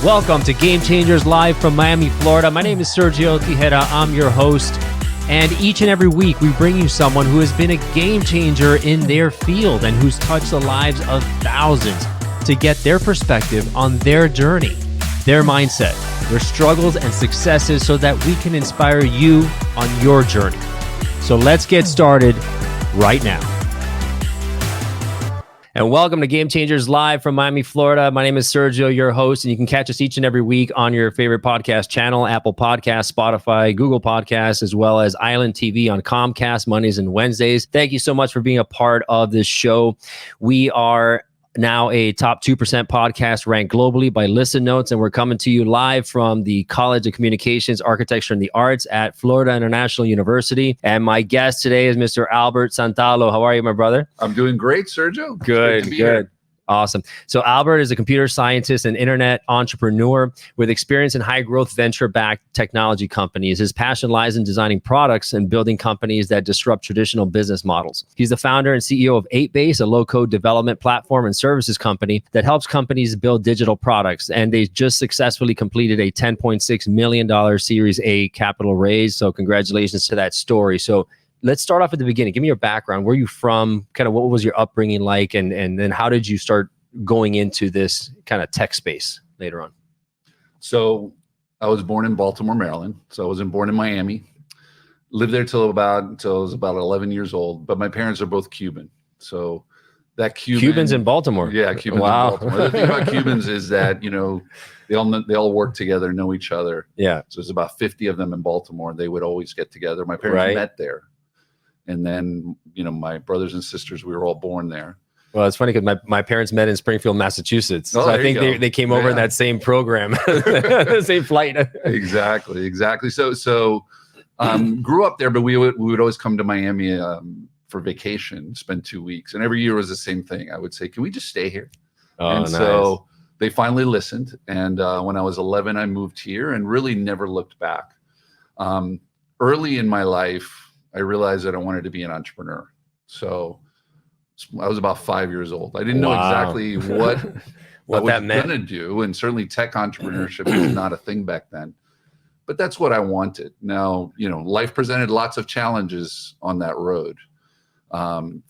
Welcome to Game Changers live from Miami, Florida. My name is Sergio Tigera. I'm your host. And each and every week, we bring you someone who has been a game changer in their field and who's touched the lives of thousands to get their perspective on their journey, their mindset, their struggles and successes so that we can inspire you on your journey. So let's get started right now. And welcome to Game Changers live from Miami, Florida. My name is Sergio, your host, and you can catch us each and every week on your favorite podcast channel, Apple Podcasts, Spotify, Google Podcasts, as well as Island TV on Comcast Mondays and Wednesdays. Thank you so much for being a part of this show. We are now a top 2% podcast ranked globally by Listen Notes, and we're coming to you live from the College of Communications, Architecture, and the Arts at Florida International University. And my guest today is Mr. Albert Santalo. How are you, my brother? I'm doing great, Sergio. Good. Awesome. So Albert is a computer scientist and internet entrepreneur with experience in high-growth venture-backed technology companies. His passion lies in designing products and building companies that disrupt traditional business models. He's the founder and CEO of 8Base, a low-code development platform and services company that helps companies build digital products. And they just successfully completed a $10.6 million Series A capital raise. So congratulations to that story. So let's start off at the beginning. Give me your background. Where are you from? Kind of what was your upbringing like? And then how did you start going into this kind of tech space later on? So I was born in Baltimore, Maryland. So I wasn't born in Miami. Lived there till I was about 11 years old. But my parents are both Cuban. So that Cubans in Baltimore. Yeah, Cubans wow. in Baltimore. The thing about Cubans is that, they all work together, know each other. Yeah. So there's about 50 of them in Baltimore. They would always get together. My parents met there. And then, my brothers and sisters, we were all born there. Well, it's funny because my parents met in Springfield, Massachusetts. So I think they came over in that same program, the same flight. Exactly. So grew up there, but we would always come to Miami for vacation, spend 2 weeks. And every year was the same thing. I would say, can we just stay here? Nice. So they finally listened. And when I was 11, I moved here and really never looked back. Early in my life, I realized that I wanted to be an entrepreneur. So I was about 5 years old. I didn't know exactly what that was going to do. And certainly tech entrepreneurship was not a thing back then. But that's what I wanted. Now, life presented lots of challenges on that road.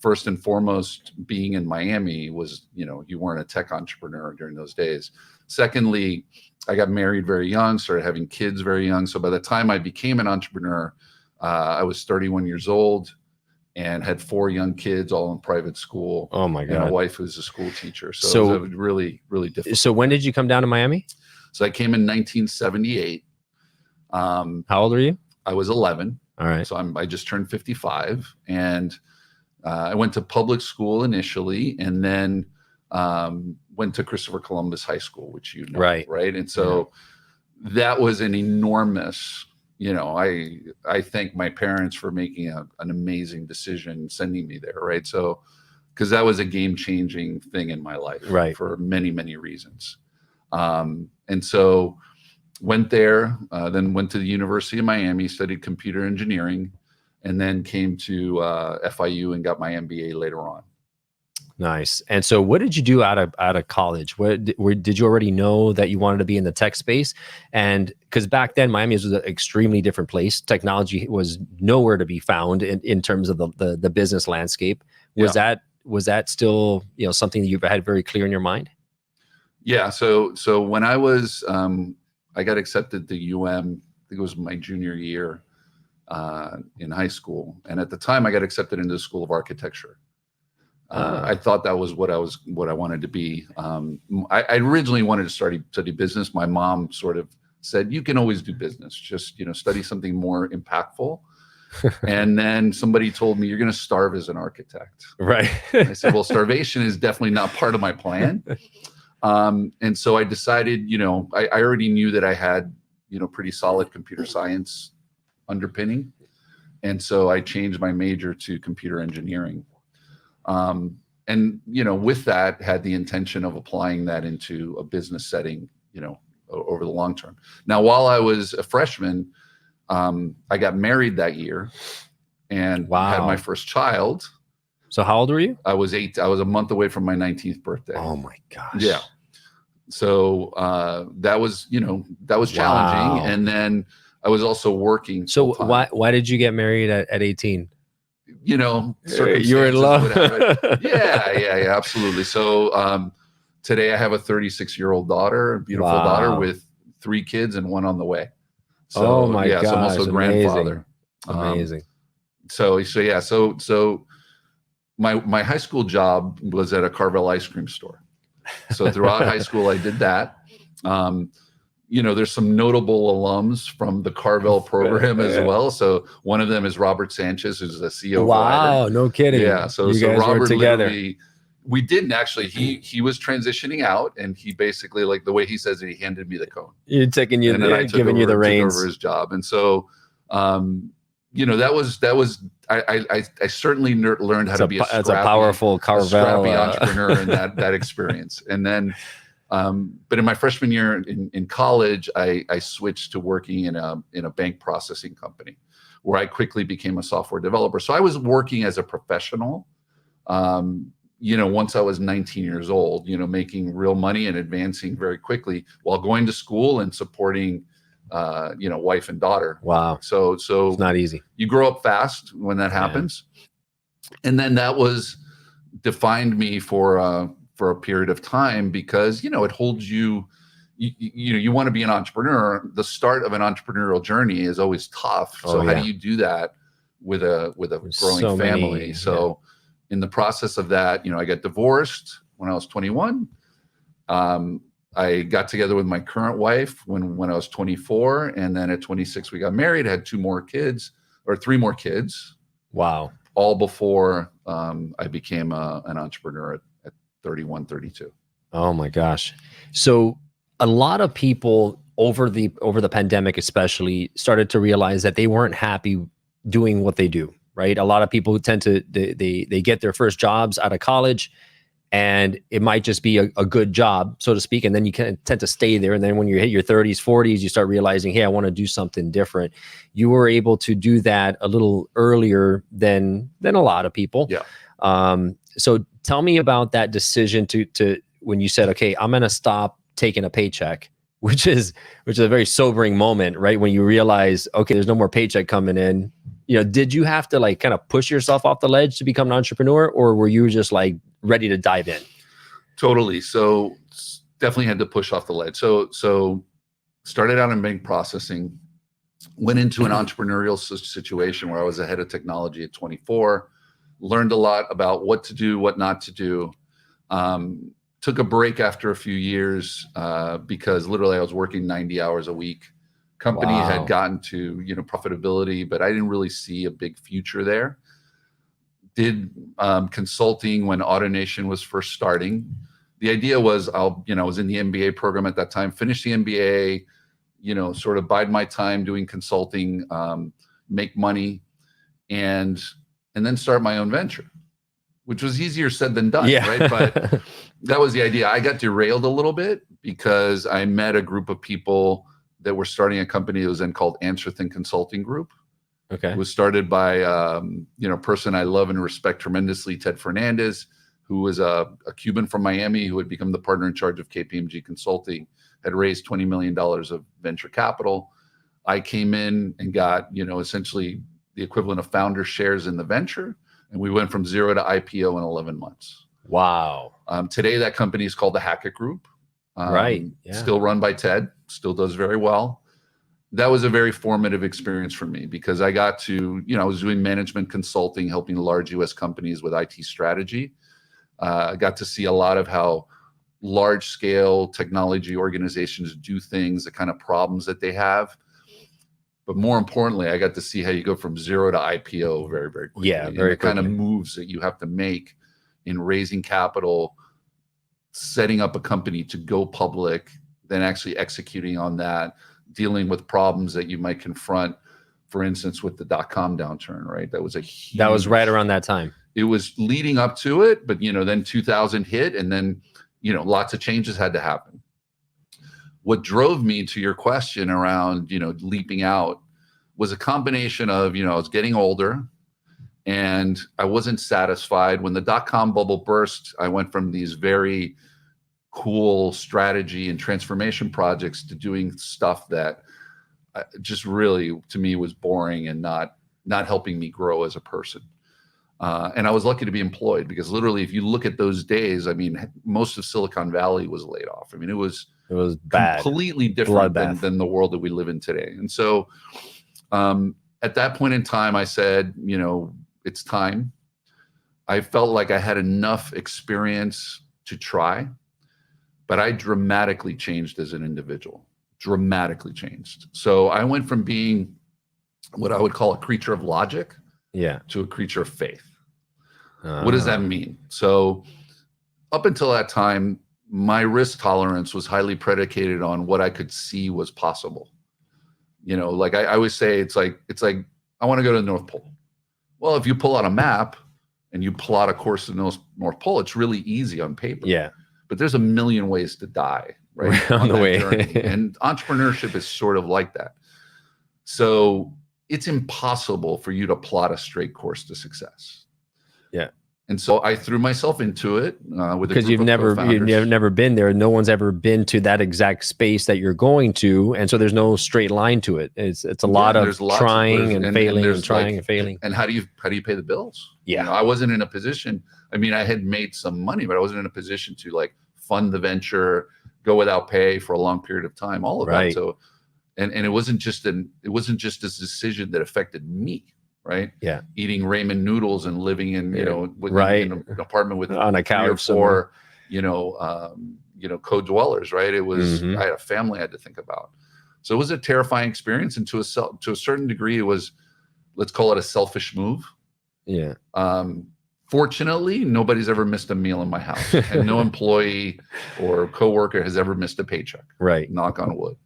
First and foremost, being in Miami was, you weren't a tech entrepreneur during those days. Secondly, I got married very young, started having kids very young. So by the time I became an entrepreneur, I was 31 years old and had 4 young kids all in private school. Oh my God. And a wife who's a school teacher. So it was really, really difficult. So when did you come down to Miami? So I came in 1978. How old are you? I was 11. All right. So I just turned 55 and I went to public school initially and then went to Christopher Columbus High School, which right? And so that was an enormous, I thank my parents for making an amazing decision sending me there, right? So, because that was a game-changing thing in my life, right, for many, many reasons. And so went there, then went to the University of Miami, studied computer engineering, and then came to FIU and got my MBA later on. Nice. And so what did you do out of college? Did you already know that you wanted to be in the tech space? And because back then Miami was an extremely different place. Technology was nowhere to be found in terms of the business landscape. Was that still, something that you had very clear in your mind? Yeah. So when I was, I got accepted to UM, I think it was my junior year in high school. And at the time I got accepted into the School of Architecture. I thought that was what I wanted to be. I originally wanted to study business. My mom sort of said, you can always do business, just, study something more impactful. And then somebody told me, you're going to starve as an architect. Right. I said, well, starvation is definitely not part of my plan. And so I decided, I already knew that I had, pretty solid computer science underpinning. And so I changed my major to computer engineering. And, with that had the intention of applying that into a business setting, over the long term. Now, while I was a freshman, I got married that year and had my first child. So how old were you? I was 8. I was a month away from my 19th birthday. Oh my gosh. Yeah. So that was, that was challenging. Wow. And then I was also working. So full-time. why did you get married at 18? Circumstances You were in love. would have it. Yeah, absolutely. So today I have a 36-year-old daughter, a beautiful daughter with 3 kids and 1 on the way. So oh my gosh, so I'm also a grandfather. Amazing. So my high school job was at a Carvel ice cream store. So throughout high school, I did that. There's some notable alums from the Carvel program as well. So one of them is Robert Sanchez, who's the CEO. Wow, no kidding. Yeah. So you guys Robert were together. literally, we didn't actually. He was transitioning out, and he basically, like the way he says it, he handed me the cone. You're taking you, and then I took giving over, you the reins. took over his job, and so. That was I certainly learned how to be a powerful Carvel, scrappy entrepreneur in that experience. And then, but in my freshman year in college, I switched to working in a bank processing company, where I quickly became a software developer. So I was working as a professional, once I was 19 years old, making real money and advancing very quickly while going to school and supporting wife and daughter. Wow. So it's not easy. You grow up fast when that happens. And then that was defined me for a period of time, because, it holds you want to be an entrepreneur. The start of an entrepreneurial journey is always tough. So how do you do that with a growing family? In the process of that, I got divorced when I was 21. I got together with my current wife when I was 24, and then at 26 we got married, had 3 more kids. Wow. All before I became an entrepreneur at 31, 32. Oh my gosh. So a lot of people over the pandemic especially started to realize that they weren't happy doing what they do, right? A lot of people tend to, they get their first jobs out of college, and it might just be a good job, so to speak. And then you can tend to stay there. And then when you hit your 30s, 40s, you start realizing, hey, I want to do something different. You were able to do that a little earlier than a lot of people. Yeah. So tell me about that decision to when you said, okay, I'm going to stop taking a paycheck, which is a very sobering moment, right? When you realize, okay, there's no more paycheck coming in. Did you have to kind of push yourself off the ledge to become an entrepreneur, or were you just ready to dive in? Totally. So definitely had to push off the ledge. So started out in bank processing, went into an entrepreneurial situation where I was the head of technology at 24, learned a lot about what to do, what not to do. Took a break after a few years because literally I was working 90 hours a week. Company had gotten to profitability, but I didn't really see a big future there. Did consulting when AutoNation was first starting. The idea was I was in the MBA program at that time, finished the MBA, sort of bide my time doing consulting, make money, and then start my own venture, which was easier said than done, right? But that was the idea. I got derailed a little bit because I met a group of people that were starting a company that was then called Answerthing Consulting Group. Okay. It was started by a person I love and respect tremendously, Ted Fernandez, who was a Cuban from Miami who had become the partner in charge of KPMG Consulting, had raised $20 million of venture capital. I came in and got, essentially the equivalent of founder shares in the venture. And we went from 0 to IPO in 11 months. Wow. Today, that company is called the Hackett Group. Right. Yeah. Still run by Ted, still does very well. That was a very formative experience for me because I got to, I was doing management consulting, helping large US companies with IT strategy. I got to see a lot of how large scale technology organizations do things, the kind of problems that they have. But more importantly, I got to see how you go from 0 to IPO very, very quickly. Yeah, very quickly. Kind of moves that you have to make in raising capital, setting up a company to go public, then actually executing on that, dealing with problems that you might confront, for instance, with the .com downturn, right? That was that was right around that time. It was leading up to it, but then 2000 hit, and then lots of changes had to happen. What drove me to your question around leaping out was a combination of I was getting older, and I wasn't satisfied. When the .com bubble burst, I went from these very cool strategy and transformation projects to doing stuff that just really, to me, was boring and not helping me grow as a person. And I was lucky to be employed, because literally, if you look at those days, I mean, most of Silicon Valley was laid off. I mean, it was bad, completely different than the world that we live in today. And so at that point in time, I said, you know, it's time. I felt like I had enough experience to try, but I dramatically changed as an individual, dramatically changed. So I went from being what I would call a creature of logic to a creature of faith. What does that mean? So up until that time, my risk tolerance was highly predicated on what I could see was possible. You know, like I always say, it's like I want to go to the North Pole. Well, if you pull out a map and you plot a course to the North Pole, it's really easy on paper. Yeah. But there's a million ways to die, right? On the way. Journey. And entrepreneurship is sort of like that. So it's impossible for you to plot a straight course to success. Yeah. And so I threw myself into it with a because you've never been there. No one's ever been to that exact space that you're going to, and so there's no straight line to it. It's a lot of trying and failing and trying and failing. And how do you pay the bills? Yeah, you know, I wasn't in a position. I mean, I had made some money, but I wasn't in a position to like fund the venture, go without pay for a long period of time. All of that. So, and it wasn't just this decision that affected me. Right. Yeah. Eating ramen noodles and living in, you know, in an apartment with on a couch 3 or 4, co-dwellers. Right. It was, I had a family I had to think about. So it was a terrifying experience. And to a certain degree, it was, let's call it a selfish move. Yeah. Fortunately, nobody's ever missed a meal in my house, and no employee or coworker has ever missed a paycheck. Right. Knock on wood.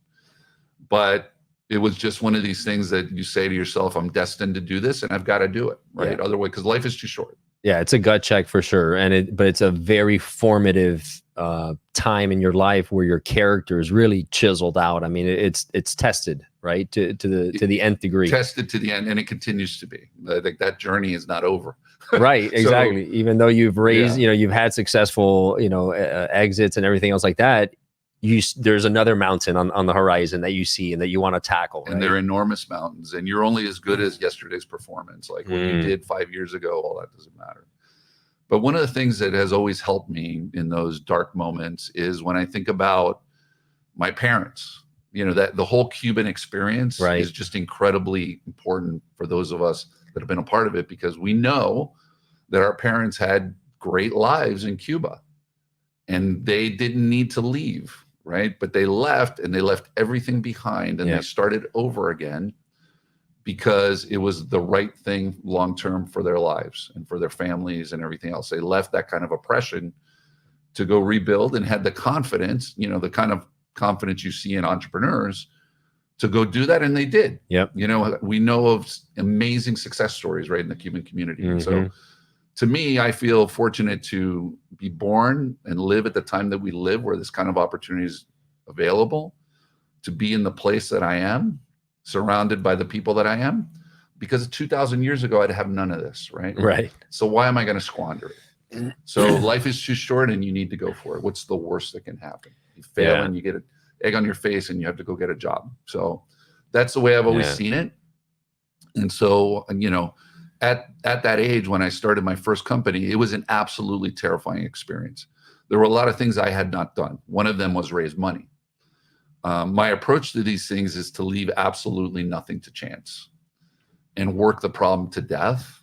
But it was just one of these things that you say to yourself, I'm destined to do this and I've got to do it. Right. Otherwise, because life is too short. Yeah. It's a gut check for sure. But it's a very formative time in your life where your character is really chiseled out. I mean, it's tested, right. To the nth degree. Tested to the end. And it continues to be. Like that journey is not over. Right. Exactly. So, even though you've raised, you've had successful, exits and everything else like that, there's another mountain on the horizon that you see and that you want to tackle. Right? And they're enormous mountains, and you're only as good as yesterday's performance. Like what you did 5 years ago, all that doesn't matter. But one of the things that has always helped me in those dark moments is when I think about my parents, that the whole Cuban experience is just incredibly important for those of us that have been a part of it, because we know that our parents had great lives in Cuba and they didn't need to leave. Right. But they left, and they left everything behind, and they started over again because it was the right thing long term for their lives and for their families and everything else. They left that kind of oppression to go rebuild, and had the confidence, the kind of confidence you see in entrepreneurs to go do that. And they did. Yep. We know of amazing success stories right in the Cuban community. And so to me, I feel fortunate to be born and live at the time that we live, where this kind of opportunity is available, to be in the place that I am, surrounded by the people that I am, because 2,000 years ago, I'd have none of this, right? Right. So why am I going to squander it? So life is too short, and you need to go for it. What's the worst that can happen? You fail and you get an egg on your face and you have to go get a job. So that's the way I've always seen it. And so, at that age, when I started my first company, it was an absolutely terrifying experience. There were a lot of things I had not done. One of them was raise money. My approach to these things is to leave absolutely nothing to chance and work the problem to death.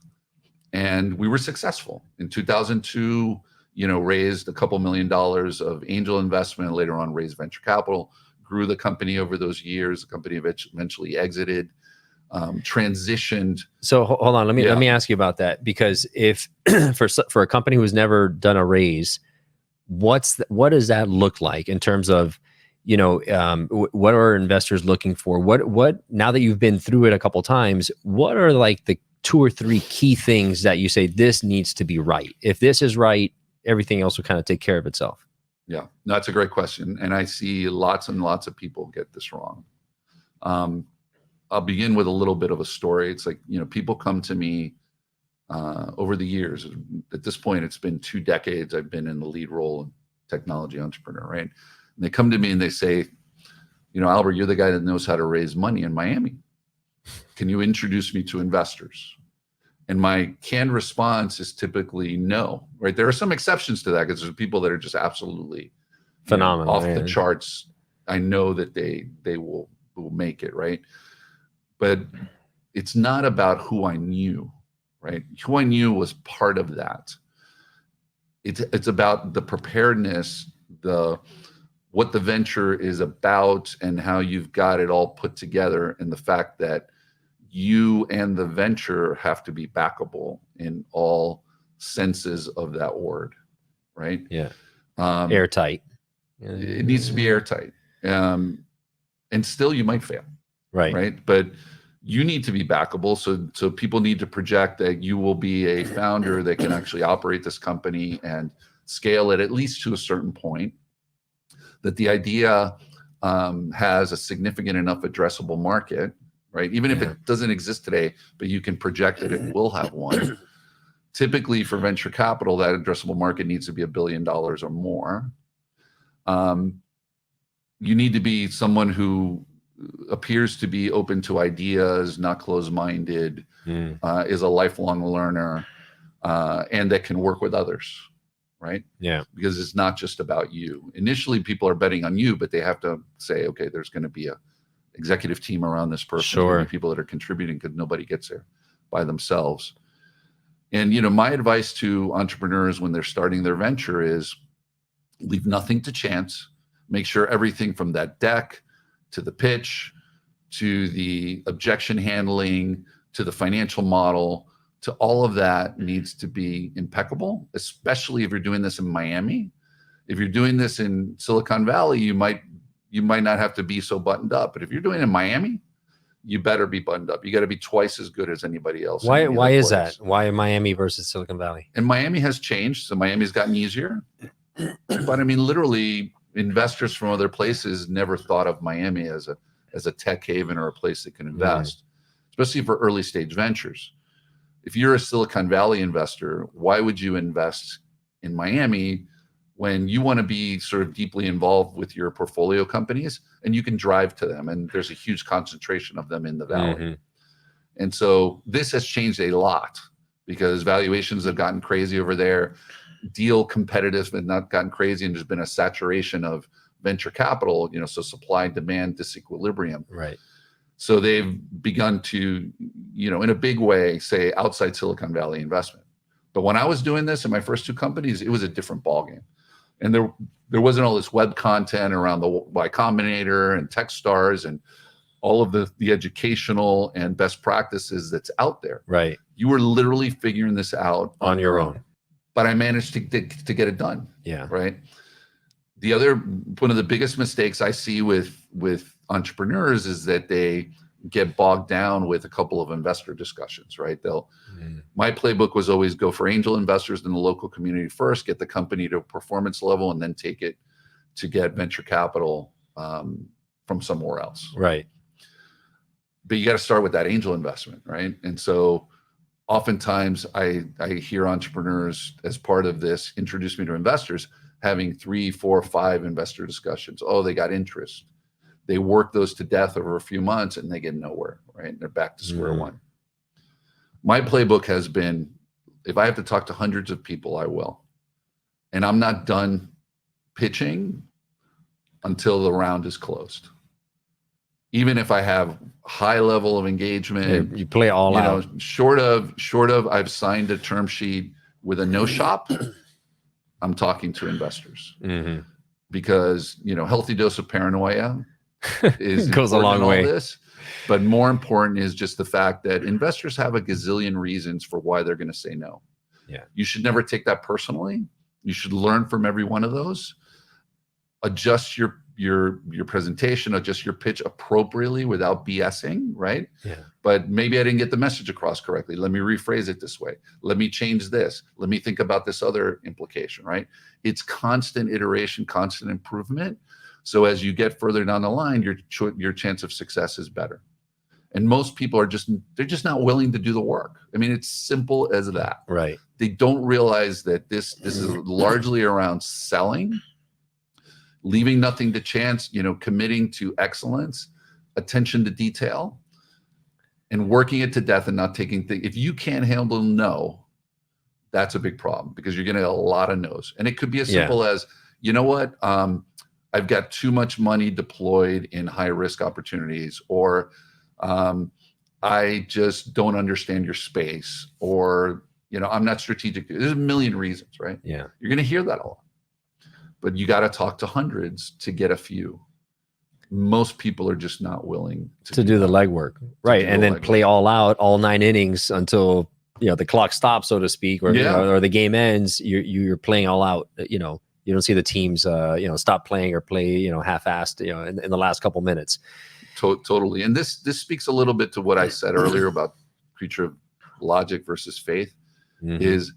And we were successful. In 2002, raised a couple $1 million of angel investment, and later on raised venture capital, grew the company over those years. The company eventually exited. Transitioned. So hold on, let me ask you about that, because if for a company who's never done a raise, what does that look like in terms of, what are investors looking for? What now that you've been through it a couple times, what are like the 2 or 3 key things that you say this needs to be right? If this is right, everything else will kind of take care of itself. Yeah, no, that's a great question, and I see lots and lots of people get this wrong. I'll begin with a little bit of a story. It's like, people come to me over the years. At this point, it's been 2 decades I've been in the lead role in technology entrepreneur, right? And they come to me and they say, Albert, you're the guy that knows how to raise money in Miami. Can you introduce me to investors? And my canned response is typically no, right? There are some exceptions to that because there's people that are just absolutely phenomenal, off the charts. I know that they will make it, right? But it's not about who I knew, right? Who I knew was part of that. It's about the preparedness, what the venture is about, and how you've got it all put together, and the fact that you and the venture have to be backable in all senses of that word, right? Yeah. Airtight. It needs to be airtight. And still you might fail. Right. But you need to be backable. So people need to project that you will be a founder that can actually operate this company and scale it at least to a certain point, that the idea has a significant enough addressable market, right? Even if it doesn't exist today, but you can project that it will have one. Typically for venture capital, that addressable market needs to be $1 billion or more. You need to be someone who appears to be open to ideas, not closed-minded, is a lifelong learner, and that can work with others, right? Yeah. Because it's not just about you. Initially, people are betting on you, but they have to say, okay, there's going to be a executive team around this person. Sure. People that are contributing, because nobody gets there by themselves. And, my advice to entrepreneurs when they're starting their venture is leave nothing to chance. Make sure everything from that deck to the pitch, to the objection handling, to the financial model, to all of that needs to be impeccable, especially if you're doing this in Miami. If you're doing this in Silicon Valley, you might not have to be so buttoned up. But if you're doing it in Miami, you better be buttoned up. You got to be twice as good as anybody else. Why is that? Why Miami versus Silicon Valley? And Miami has changed. So Miami's gotten easier. But I mean, literally, investors from other places never thought of Miami as a tech haven or a place that can invest, especially for early stage ventures. If you're a Silicon Valley investor, why would you invest in Miami when you want to be sort of deeply involved with your portfolio companies and you can drive to them, and there's a huge concentration of them in the Valley. And so this has changed a lot because valuations have gotten crazy over there. Deal competitive but not gotten crazy, and there's been a saturation of venture capital, so supply and demand disequilibrium. Right. So they've begun to, in a big way, say outside Silicon Valley investment. But when I was doing this in my first two companies, it was a different ballgame. And there wasn't all this web content around the Y Combinator and Techstars and all of the educational and best practices that's out there. Right. You were literally figuring this out on your own. But I managed to get it done. Yeah. Right. One of the biggest mistakes I see with entrepreneurs is that they get bogged down with a couple of investor discussions, right? My playbook was always go for angel investors in the local community first, get the company to a performance level, and then take it to get venture capital from somewhere else. Right. But you got to start with that angel investment, right? And so oftentimes I hear entrepreneurs, as part of this, introduce me to investors, having 3, 4, 5 investor discussions. Oh, they got interest. They work those to death over a few months and they get nowhere, right? And they're back to square one. My playbook has been, if I have to talk to hundreds of people, I will. And I'm not done pitching until the round is closed. Even if I have high level of engagement, you play all out. Short of I've signed a term sheet with a no shop, I'm talking to investors. Because, healthy dose of paranoia is goes a long way. This, but more important is just the fact that investors have a gazillion reasons for why they're going to say no. Yeah. You should never take that personally. You should learn from every one of those. Adjust your presentation, adjust your pitch appropriately without BSing, right? Yeah. But maybe I didn't get the message across correctly. Let me rephrase it this way. Let me change this. Let me think about this other implication, right? It's constant iteration, constant improvement. So as you get further down the line, your chance of success is better. And most people they're just not willing to do the work. I mean, it's simple as that. Right. They don't realize that this is largely around selling leaving nothing to chance, committing to excellence, attention to detail, and working it to death and not taking things. If you can't handle no, that's a big problem, because you're going to get a lot of no's. And it could be as simple as, you know what, I've got too much money deployed in high risk opportunities, or I just don't understand your space, or, I'm not strategic. There's a million reasons, right? Yeah. You're going to hear that a lot, but you got to talk to hundreds to get a few. Most people are just not willing to do the legwork, right? And then play all out, all 9 innings until the clock stops, so to speak, or or the game ends. You're playing all out. You don't see the teams stop playing or play half-assed in the last couple minutes. Totally. And this speaks a little bit to what I said earlier about creature of logic versus faith. Is,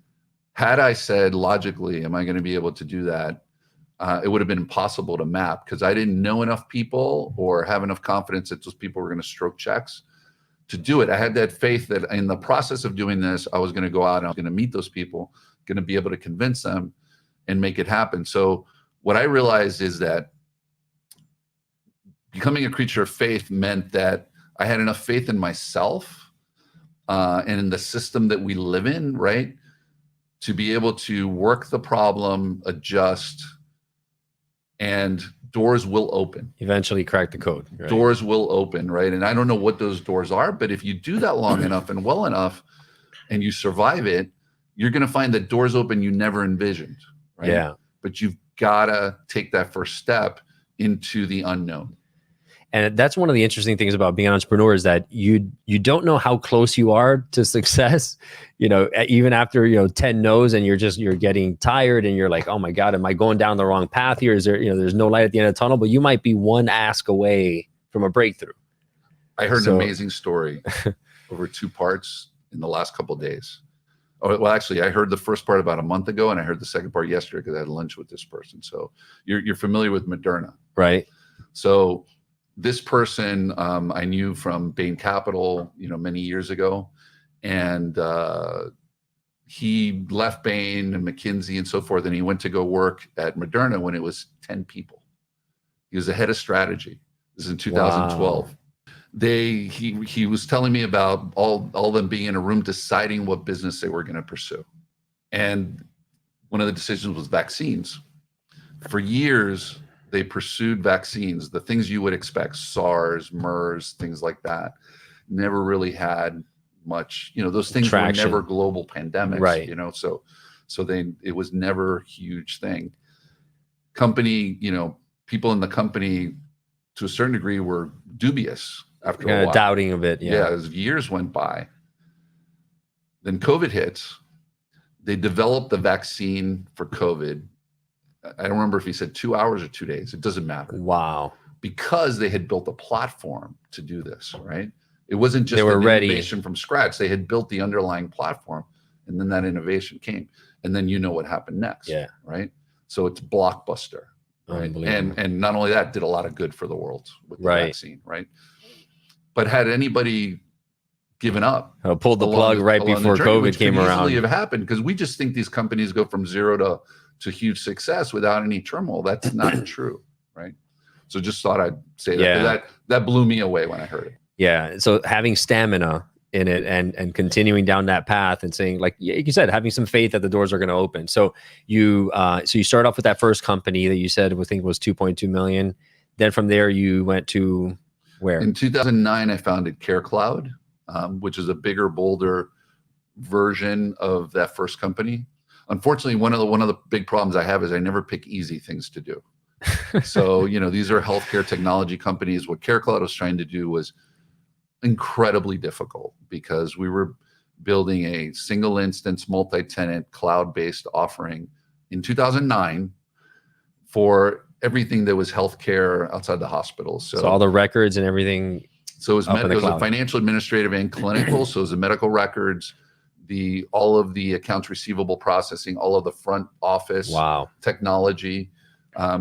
had I said logically, am I going to be able to do that? It would have been impossible to map, because I didn't know enough people or have enough confidence that those people were going to stroke checks to do it. I had that faith that in the process of doing this, I was going to go out and I was going to meet those people, going to be able to convince them and make it happen. So what I realized is that becoming a creature of faith meant that I had enough faith in myself and in the system that we live in, right, to be able to work the problem, adjust, and doors will open. Eventually crack the code. Right? Doors will open, right? And I don't know what those doors are, but if you do that long enough and well enough and you survive it, you're going to find that doors open you never envisioned, right? Yeah. But you've got to take that first step into the unknown. And that's one of the interesting things about being an entrepreneur, is that you don't know how close you are to success, even after, 10 no's, and you're getting tired and you're like, oh my God, am I going down the wrong path here? Is there, there's no light at the end of the tunnel, but you might be one ask away from a breakthrough. I heard an amazing story over 2 parts in the last couple of days. Oh, well, actually, I heard the first part about a month ago, and I heard the second part yesterday because I had lunch with this person. So you're familiar with Moderna, right? So this person I knew from Bain Capital, many years ago, and he left Bain and McKinsey and so forth, and he went to go work at Moderna when it was 10 people. He was the head of strategy. This is in 2012. Wow. He was telling me about all them being in a room deciding what business they were going to pursue, and one of the decisions was vaccines. For years, they pursued vaccines, the things you would expect, SARS, MERS, things like that. Never really had much, those things traction. Were never global pandemics, right? It was never a huge thing. Company, people in the company to a certain degree were dubious after a while. Doubting of it. Yeah, as years went by. Then COVID hits. They developed the vaccine for COVID. I don't remember if he said 2 hours or 2 days. It doesn't matter. Wow. Because they had built a platform to do this, right? It wasn't just an innovation from scratch. They had built the underlying platform, and then that innovation came. And then what happened next, right? So it's blockbuster, right? And not only that, did a lot of good for the world with the vaccine, right? But had anybody given up, pulled the plug right before COVID came around, easily have happened, because we just think these companies go from zero to huge success without any turmoil. That's not true, right? So just thought I'd say that. That blew me away when I heard it. Yeah. So having stamina in it and continuing down that path and saying, like you said, having some faith that the doors are going to open. So you start off with that first company that you said, I think was 2.2 million. Then from there you went to where? In 2009, I founded CareCloud, which is a bigger, bolder version of that first company. Unfortunately, one of the big problems I have is I never pick easy things to do. So, these are healthcare technology companies. What CareCloud was trying to do was incredibly difficult, because we were building a single instance, multi-tenant, cloud-based offering in 2009 for everything that was healthcare outside the hospital. So all the records and everything. So it was a financial, administrative, and clinical. So it was the medical records, all of the accounts receivable processing, all of the front office technology.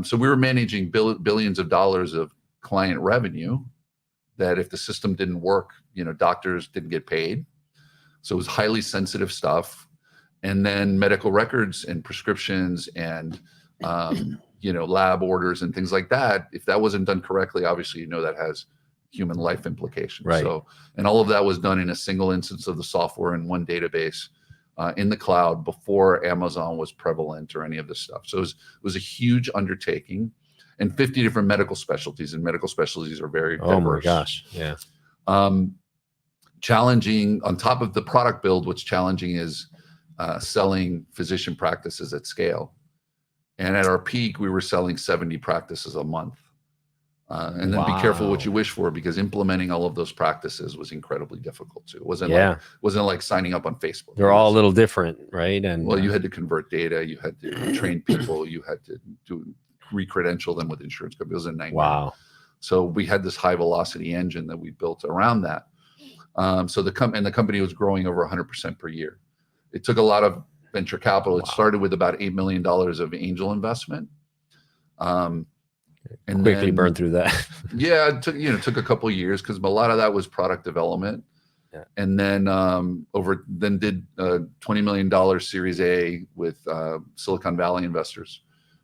So we were managing billions of dollars of client revenue that if the system didn't work, doctors didn't get paid. So it was highly sensitive stuff. And then medical records and prescriptions and, lab orders and things like that, if that wasn't done correctly, obviously, that has human life implications. Right. So, and all of that was done in a single instance of the software in one database in the cloud before Amazon was prevalent or any of this stuff. So it was a huge undertaking, and 50 different medical specialties, and medical specialties are very diverse. Oh my gosh. Yeah. Challenging on top of the product build. What's challenging is selling physician practices at scale. And at our peak, we were selling 70 practices a month. And then be careful what you wish for, because implementing all of those practices was incredibly difficult too. It wasn't like signing up on Facebook. They're all a little different, right? And well, you had to convert data, you had to train people, you had to re-credential them with insurance companies. It was a nightmare. Wow. So we had this high velocity engine that we built around that. So the company was growing over 100% per year. It took a lot of venture capital. It started with about $8 million of angel investment. And quickly then, burned through that. Yeah, it took a couple of years because a lot of that was product development. Yeah. And then did a $20 million Series A with Silicon Valley investors,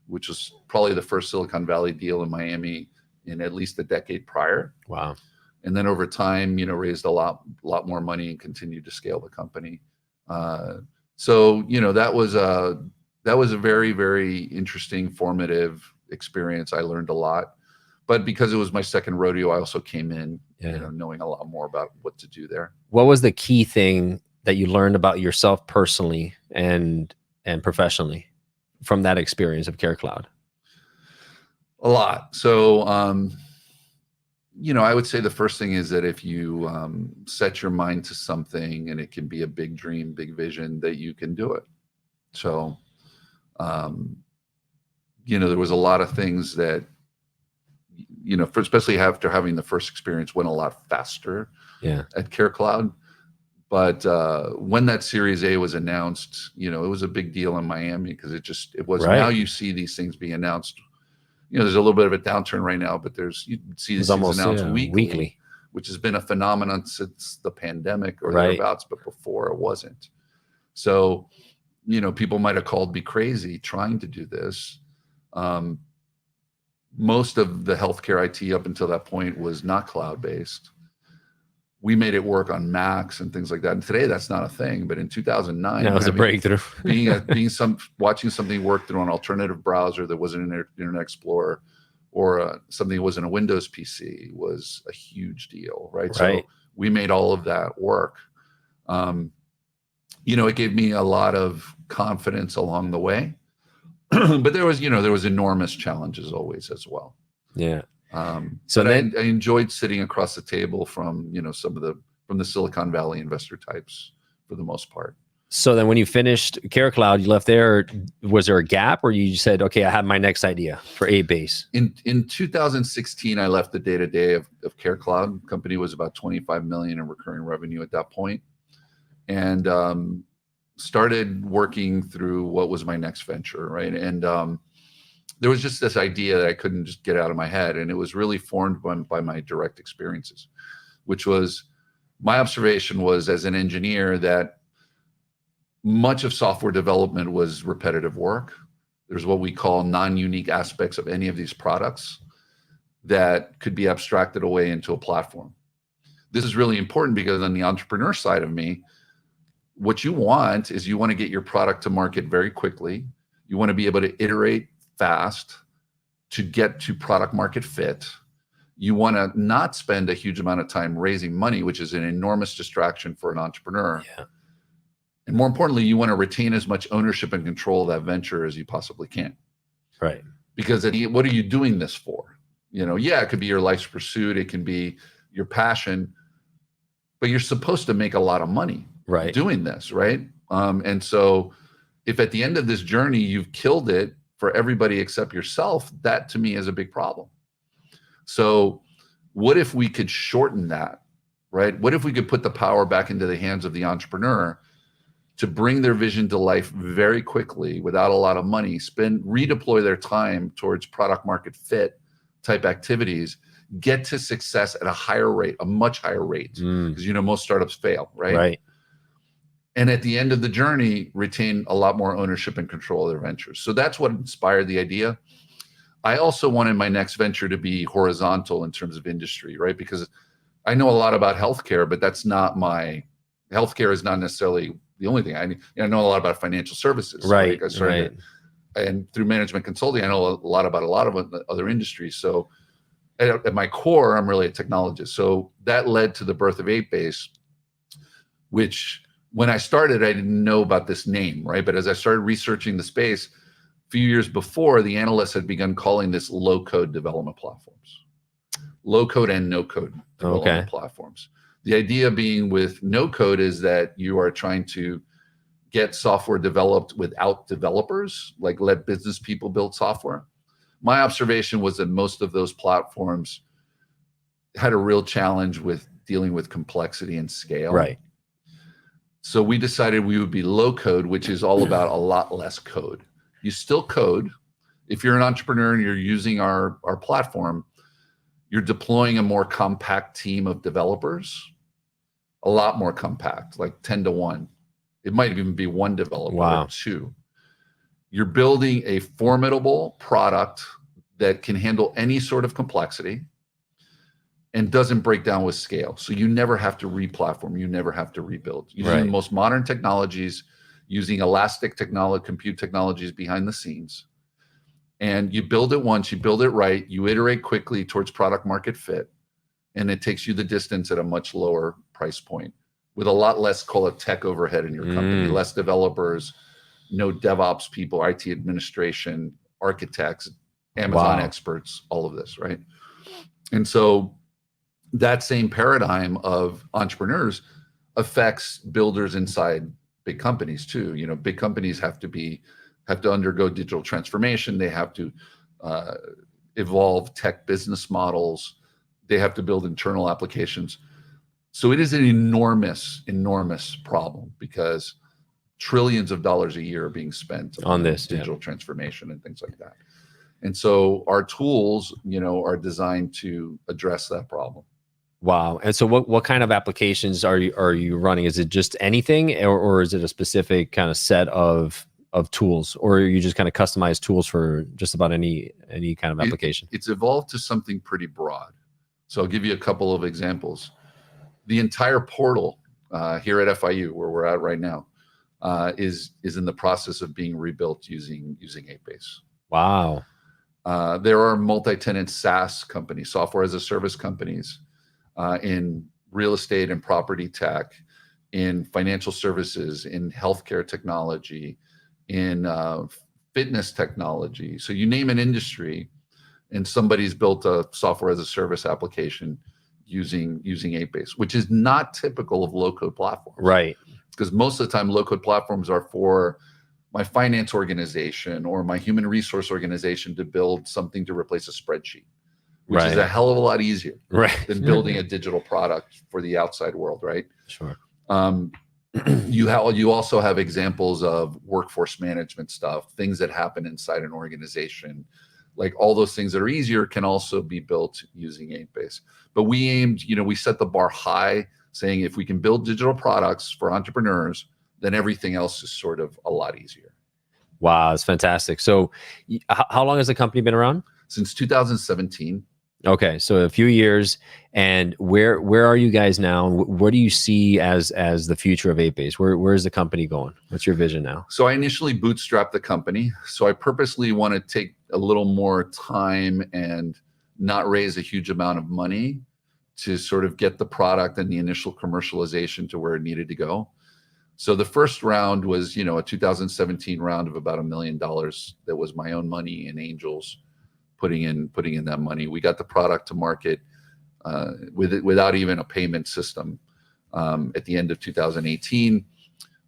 which was probably the first Silicon Valley deal in Miami in at least a decade prior. Wow. And then over time, raised a lot more money and continued to scale the company. So that was a very, very interesting, formative experience. I learned a lot, but because it was my second rodeo, I also came in, knowing a lot more about what to do there. What was the key thing that you learned about yourself personally and professionally from that experience of CareCloud? A lot. So, I would say the first thing is that if you set your mind to something, and it can be a big dream, big vision, that you can do it. So, there was a lot of things that, especially after having the first experience, went a lot faster at CareCloud. But when that Series A was announced, it was a big deal in Miami because it was right. Now you see these things being announced. There's a little bit of a downturn right now, but you see these things announced weekly, which has been a phenomenon since the pandemic or thereabouts, but before it wasn't. So, people might have called me crazy trying to do this. Most of the healthcare IT up until that point was not cloud-based. We made it work on Macs and things like that. And today that's not a thing, but in 2009, that was a breakthrough. watching something work through an alternative browser that wasn't an Internet Explorer or something that wasn't a Windows PC was a huge deal, right? So we made all of that work. It gave me a lot of confidence along the way. But there was enormous challenges always as well. Yeah. So then I enjoyed sitting across the table from, from the Silicon Valley investor types for the most part. So then when you finished CareCloud, you left there, was there a gap or you said, okay, I have my next idea for A-Base? In 2016, I left the day-to-day of CareCloud. The company was about 25 million in recurring revenue at that point. And started working through what was my next venture, right? And there was just this idea that I couldn't just get out of my head, and it was really formed by my direct experiences, which was my observation was as an engineer that much of software development was repetitive work. There's what we call non-unique aspects of any of these products that could be abstracted away into a platform. This is really important because on the entrepreneur side of me, what you want is you want to get your product to market very quickly. You want to be able to iterate fast to get to product market fit. You want to not spend a huge amount of time raising money, which is an enormous distraction for an entrepreneur. Yeah. And more importantly, you want to retain as much ownership and control of that venture as you possibly can. Right. Because what are you doing this for? It could be your life's pursuit. It can be your passion, but you're supposed to make a lot of money doing this, right? And so if at the end of this journey, you've killed it for everybody except yourself, that to me is a big problem. So what if we could shorten that, right? What if we could put the power back into the hands of the entrepreneur to bring their vision to life very quickly without a lot of money, redeploy their time towards product market fit type activities, get to success at a higher rate, a much higher rate, because most startups fail, right? Right. And at the end of the journey, retain a lot more ownership and control of their ventures. So that's what inspired the idea. I also wanted my next venture to be horizontal in terms of industry, right? Because I know a lot about healthcare, but that's not healthcare is not necessarily the only thing. I know a lot about financial services. Right. I started and through management consulting, I know a lot about a lot of other industries. So at my core, I'm really a technologist. So that led to the birth of 8base, which when I started, I didn't know about this name, right? But as I started researching the space, a few years before, the analysts had begun calling this low-code development platforms. Low-code and no-code development platforms. The idea being with no-code is that you are trying to get software developed without developers, like let business people build software. My observation was that most of those platforms had a real challenge with dealing with complexity and scale. Right. So we decided we would be low code, which is all about a lot less code. You still code. If you're an entrepreneur and you're using our platform, you're deploying a more compact team of developers, a lot more compact, like 10 to 1. It might even be one developer or two. You're building a formidable product that can handle any sort of complexity and doesn't break down with scale. So you never have to re-platform. You never have to rebuild. Using the most modern technologies, using elastic technology, compute technologies behind the scenes. And you build it once, you build it right, you iterate quickly towards product market fit, and it takes you the distance at a much lower price point with a lot less, call it tech overhead in your company, less developers, no DevOps people, IT administration, architects, Amazon experts, all of this, right? And so that same paradigm of entrepreneurs affects builders inside big companies too. You know, big companies have to undergo digital transformation. They have to evolve tech business models. They have to build internal applications. So it is an enormous, enormous problem because trillions of dollars a year are being spent on this digital transformation and things like that. And so our tools, you know, are designed to address that problem. Wow. And so what kind of applications are you running? Is it just anything, or is it a specific kind of set of tools, or are you just kind of customized tools for just about any kind of application? It's evolved to something pretty broad. So I'll give you a couple of examples. The entire portal here at FIU, where we're at right now, is in the process of being rebuilt using 8base. Wow. There are multi-tenant SaaS companies, software as a service companies, in real estate and property tech, in financial services, in healthcare technology, in fitness technology. So you name an industry, and somebody's built a software as a service application using 8base, which is not typical of low-code platforms. Right. Because most of the time, low-code platforms are for my finance organization or my human resource organization to build something to replace a spreadsheet, which is a hell of a lot easier than building a digital product for the outside world, right? Sure. You also have examples of workforce management stuff, things that happen inside an organization. Like all those things that are easier can also be built using 8base. But we aimed, you know, we set the bar high, saying if we can build digital products for entrepreneurs, then everything else is sort of a lot easier. Wow, that's fantastic. So how long has the company been around? Since 2017. Okay, so a few years. And where are you guys now? What do you see as the future of 8base? Where is the company going? What's your vision now? So I initially bootstrapped the company. So I purposely want to take a little more time and not raise a huge amount of money to sort of get the product and the initial commercialization to where it needed to go. So the first round was, you know, a 2017 round of about $1 million. That was my own money and angels putting in that money. We got the product to market without even a payment system at the end of 2018.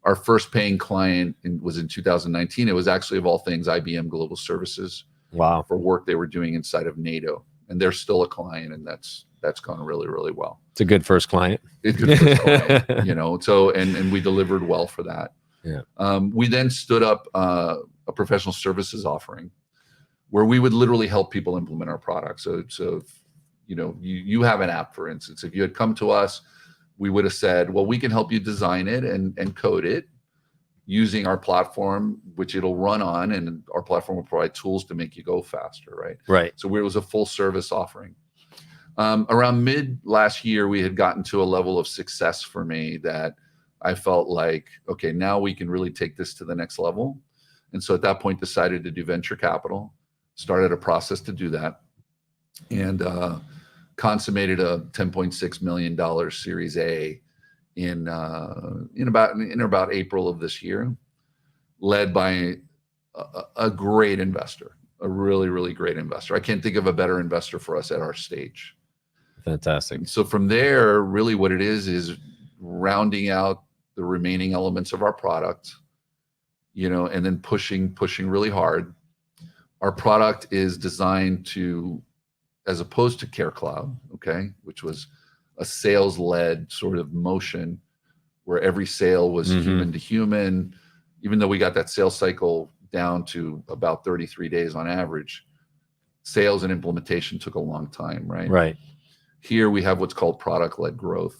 Our first paying client was in 2019. It was actually, of all things, IBM Global Services. Wow. For work they were doing inside of NATO. And they're still a client, and that's gone really, really well. It's a good first client. It's a good first client, you know. So and we delivered well for that. Yeah. We then stood up a professional services offering where we would literally help people implement our product. So if, you know, you have an app, for instance. If you had come to us, we would have said, well, we can help you design it and code it, using our platform, which it'll run on, and our platform will provide tools to make you go faster, right? Right. So it was a full service offering. Around mid last year, we had gotten to a level of success for me that I felt like, okay, now we can really take this to the next level. And so at that point, decided to do venture capital, started a process to do that, and consummated a $10.6 million Series A in about April of this year, led by a great investor, a really, really great investor. I can't think of a better investor for us at our stage. Fantastic. So from there, really what it is rounding out the remaining elements of our product, and then pushing really hard. Our product is designed to, as opposed to Care Cloud, okay, which was a sales-led sort of motion where every sale was human to human. Even though we got that sales cycle down to about 33 days on average, sales and implementation took a long time, right? Right. Here we have what's called product-led growth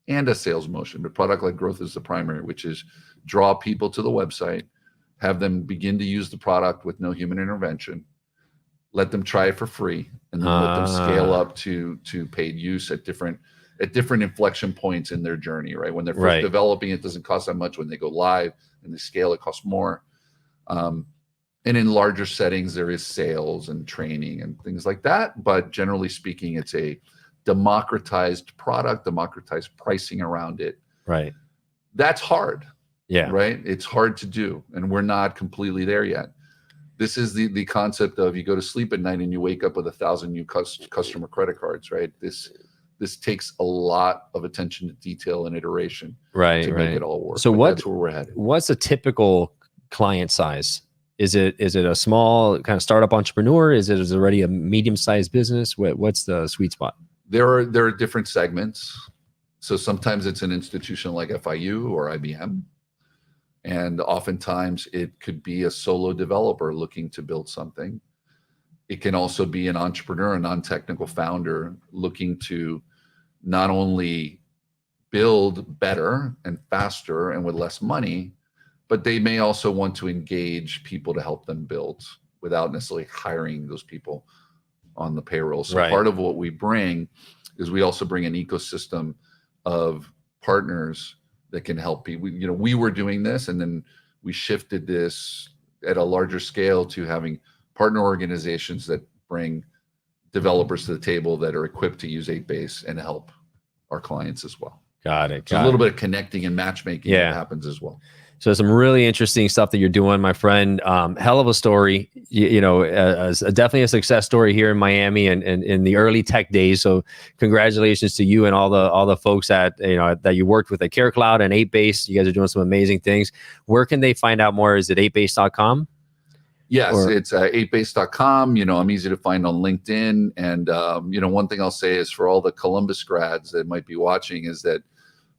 and a sales motion, but product-led growth is the primary, which is draw people to the website, have them begin to use the product with no human intervention, let them try it for free, and then let them scale up to paid use at different inflection points in their journey, right? When they're first developing, it doesn't cost that much. When they go live and they scale, it costs more. And in larger settings, there is sales and training and things like that. But generally speaking, it's a democratized product, democratized pricing around it. Right. That's hard. Yeah. Right. It's hard to do. And we're not completely there yet. This is the concept of you go to sleep at night and you wake up with 1,000 new customer credit cards, right? This takes a lot of attention to detail and iteration to make it all work. So that's where we're headed. What's a typical client size? Is it a small kind of startup entrepreneur? Is it already a medium-sized business? What's the sweet spot? There are different segments. So sometimes it's an institution like FIU or IBM. And oftentimes it could be a solo developer looking to build something. It can also be an entrepreneur, a non-technical founder looking to not only build better and faster and with less money, but they may also want to engage people to help them build without necessarily hiring those people on the payroll. So part of what we bring is we also bring an ecosystem of partners that can help people. We were doing this, and then we shifted this at a larger scale to having partner organizations that bring developers to the table that are equipped to use 8base and help our clients as well. Got it. So a little bit of connecting and matchmaking that happens as well. So some really interesting stuff that you're doing, my friend. Hell of a story, definitely a success story here in Miami and in the early tech days. So congratulations to you and all the folks that you worked with at Care Cloud and 8base. You guys are doing some amazing things. Where can they find out more? Is it 8base.com? Yes, it's 8base.com. I'm easy to find on LinkedIn. And one thing I'll say is for all the Columbus grads that might be watching is that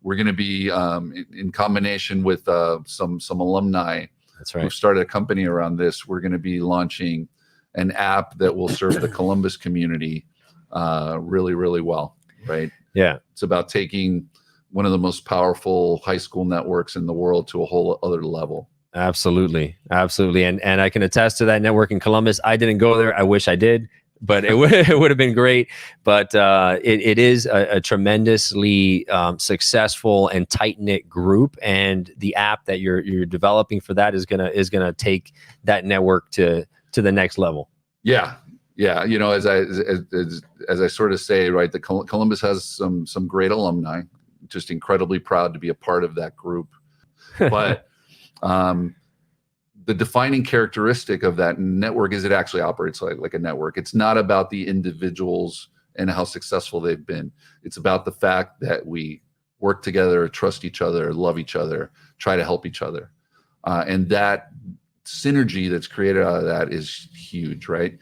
we're going to be in combination with some alumni. That's right. Who've started a company around this. We're going to be launching an app that will serve the Columbus community really, really well. Right. Yeah. It's about taking one of the most powerful high school networks in the world to a whole other level. Absolutely. Absolutely. And I can attest to that network in Columbus. I didn't go there. I wish I did. But it would have been great. But it is a tremendously successful and tight-knit group, and the app that you're developing for that is gonna take that network to the next level. Yeah. As I sort of say, right, the Columbus has some great alumni. Just incredibly proud to be a part of that group. But the defining characteristic of that network is it actually operates like a network. It's not about the individuals and how successful they've been. It's about the fact that we work together, trust each other, love each other, try to help each other. And that synergy that's created out of that is huge, right?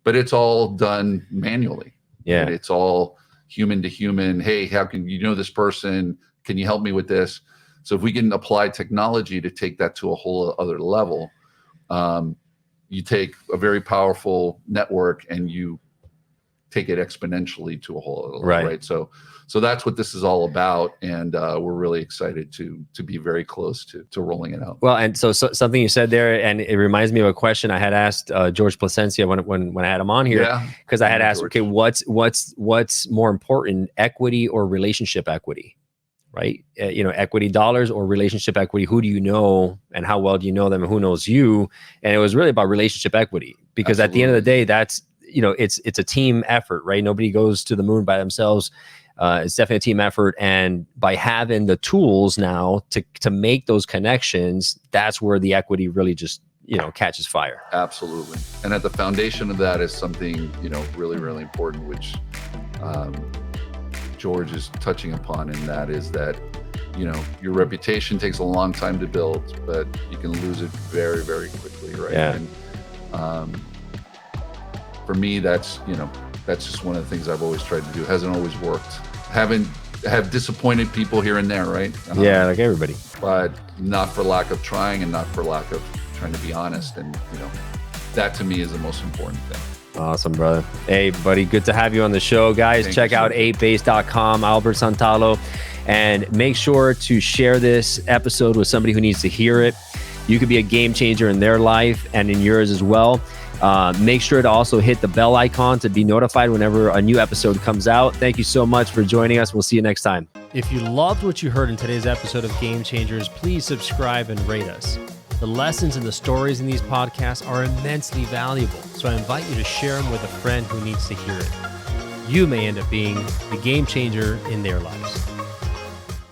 But it's all done manually. Yeah. Right? It's all human to human. Hey, how can this person? Can you help me with this? So if we can apply technology to take that to a whole other level, you take a very powerful network and you take it exponentially to a whole other level, Right. right? So that's what this is all about, and we're really excited to be very close to rolling it out. Well, and so something you said there, and it reminds me of a question I had asked George Placencia when I had him on here, because I had asked, George. okay, what's more important, equity or relationship equity, right? Equity dollars or relationship equity. Who do you know, and how well do you know them, and who knows you? And it was really about relationship equity, because Absolutely. At the end of the day, that's it's a team effort, right? Nobody goes to the moon by themselves. It's definitely a team effort, and by having the tools now to make those connections, that's where the equity really just catches fire. Absolutely. And at the foundation of that is something really, really important, which George is touching upon, and that is that your reputation takes a long time to build, but you can lose it very, very quickly, right? Yeah. And for me, that's just one of the things I've always tried to do. It hasn't always worked. Have disappointed people here and there, right? Yeah, like everybody. But not for lack of trying, and not for lack of trying to be honest. And that to me is the most important thing. Awesome, brother. Hey, buddy, good to have you on the show, guys. Check out 8base.com, Albert Santalo, and make sure to share this episode with somebody who needs to hear it. You could be a game changer in their life and in yours as well. Make sure to also hit the bell icon to be notified whenever a new episode comes out. Thank you so much for joining us. We'll see you next time. If you loved what you heard in today's episode of Game Changers, please subscribe and rate us. The lessons and the stories in these podcasts are immensely valuable, so I invite you to share them with a friend who needs to hear it. You may end up being the game changer in their lives.